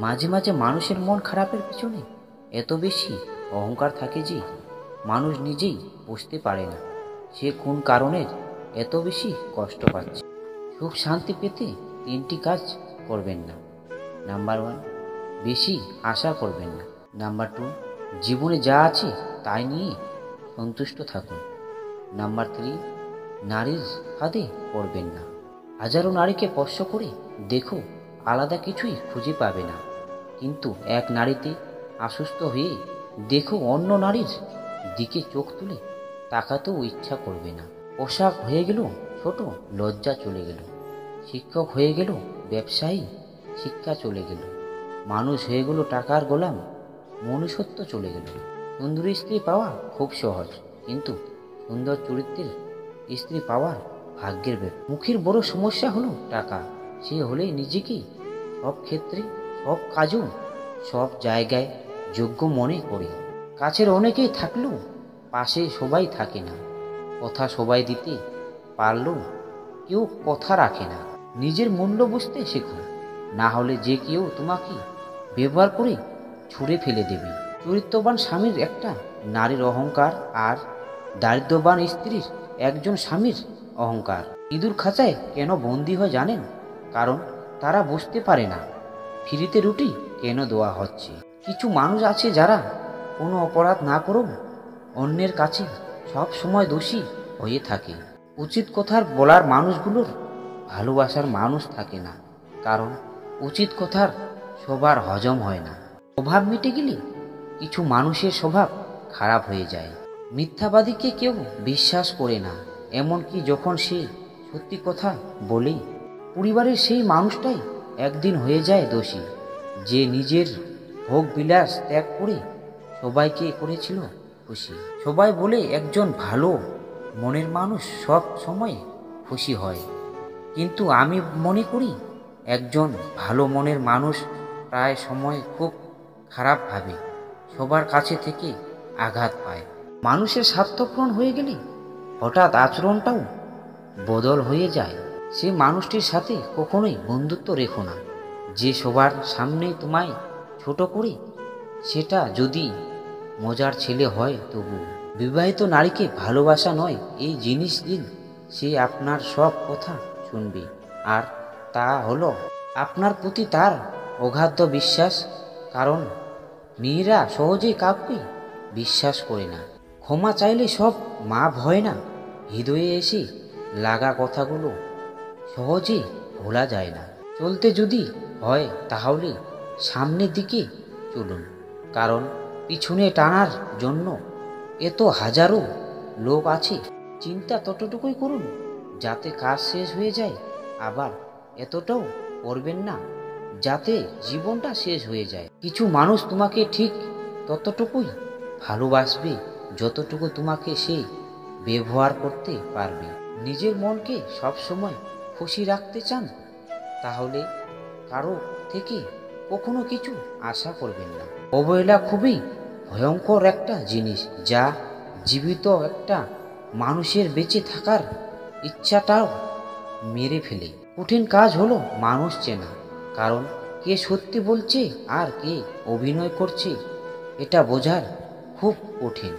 মাঝে মাঝে মানুষের মন খারাপের পিছনে এত বেশি অহংকার থাকে যে মানুষ নিজেই বুঝতে পারে না সে কোন কারণের এত বেশি কষ্ট পাচ্ছে। সুখ শান্তি পেতে তিনটি কাজ করবেন না। নাম্বার 1, বেশি আশা করবেন না। নাম্বার 2, জীবনে যা আছে তাই নিয়ে সন্তুষ্ট থাকুন। নাম্বার 3, নারীর ফাঁদে পড়বেন না। হাজারো নারীকে স্পর্শ করে দেখো, আলাদা কিছুই খুঁজে পাবে না, কিন্তু এক নারীতে আশ্বস্ত হয়ে দেখো, অন্য নারীর দিকে চোখ তুলে তাকাতেও ইচ্ছা করবে না। পোশাক হয়ে গেল ছোট, লজ্জা চলে গেল। শিক্ষক হয়ে গেল ব্যবসায়ী, শিক্ষা চলে গেল। মানুষ হয়ে গেল টাকার গোলাম, মনুষ্যত্ব চলে গেল। সুন্দরী স্ত্রী পাওয়া খুব সহজ, কিন্তু সুন্দর চরিত্রের স্ত্রী পাওয়ার ভাগ্যের ব্যাপার। মুখের বড় সমস্যা হলো টাকা। সে হলে নিজেকে সব ক্ষেত্রে, সব কাজও, সব জায়গায় যোগ্য মনে করে। কাছের অনেকেই থাকলেও পাশে সবাই থাকে না। কথা সবাই দিতে পারলেও কেউ কথা রাখে না। নিজের মূল্য বুঝতে শেখো, না হলে যে কেউ তোমাকে ব্যবহার করে ছুঁড়ে ফেলে দেবে। চরিত্রবান স্বামীর একটা নারীর অহংকার, আর দারিদ্র্যবান স্ত্রীর একজন স্বামীর অহংকার। ইঁদুর খাঁচায় কেন বন্দী হয় জানেন? কারণ তারা বুঝতে পারে না ফ্রিতে রুটি কেন দেওয়া হচ্ছে। কিছু মানুষ আছে যারা কোনো অপরাধ না করেও অন্যের কাছে সব সময় দোষী হয়ে থাকে। উচিত কথার বলার মানুষগুলোর ভালোবাসার মানুষ থাকে না, কারণ উচিত কথার সবার হজম হয় না। অভাব মিটে গেলে কিছু মানুষের স্বভাব খারাপ হয়ে যায়। মিথ্যাবাদীকে কেউ বিশ্বাস করে না, এমনকি যখন সে সত্যি কথা বলে। পরিবারের সেই মানুষটাই একদিন হয়ে যায় দোষী, যে নিজের ভোগ বিলাস ত্যাগ করে সবাইকে করেছিল খুশি। সবাই বলে একজন ভালো মনের মানুষ সব সময় খুশি হয়, কিন্তু আমি মনে করি একজন ভালো মনের মানুষ প্রায় সময় খুব খারাপ ভাবে সবার কাছে থেকে আঘাত পায়। মানুষের স্বার্থপূরণ হয়ে গেলে হঠাৎ আচরণটাও বদল হয়ে যায়। সে মানুষটির সাথে কখনোই বন্ধুত্ব রেখো না, যে সবার সামনে তোমায় ছোট করে। সেটা যদি মজার ছেলে হয় তবু। বিবাহিত নারীকে ভালোবাসা নয় এই জিনিস দিন, সে আপনার সব কথা শুনবে, আর তা হলো আপনার প্রতি তার অগাধ বিশ্বাস। কারণ মেয়েরা সহজেই কাউকে বিশ্বাস করে না। ক্ষমা চাইলে সব মাপ হয় না, হৃদয়ে এসে লাগা কথাগুলো সহজে ভোলা যায় না। চলতে যদি হয় তাহলে সামনের দিকে চলুন, কারণ পিছনে টানার জন্য এত হাজারো লোক আছে। চিন্তা ততটুকুই করুন যাতে কাজ শেষ হয়ে যায়, আবার এতটাও করবেন না যাতে জীবনটা শেষ হয়ে যায়। কিছু মানুষ তোমাকে ঠিক ততটুকুই ভালোবাসবে যতটুকু তোমাকে সে ব্যবহার করতে পারবে। নিজের মনকে সবসময় খুশি রাখতে চান, তাহলে কারো থেকে কখনো কিছু আশা করবেন না। অবহেলা খুবই ভয়ঙ্কর একটা জিনিস, যা জীবিত একটা মানুষের বেঁচে থাকার ইচ্ছাটাও মেরে ফেলে। কঠিন কাজ হলো মানুষ চেনা, কারণ কে সত্যি বলছে আর কে অভিনয় করছে এটা বোঝার খুব কঠিন।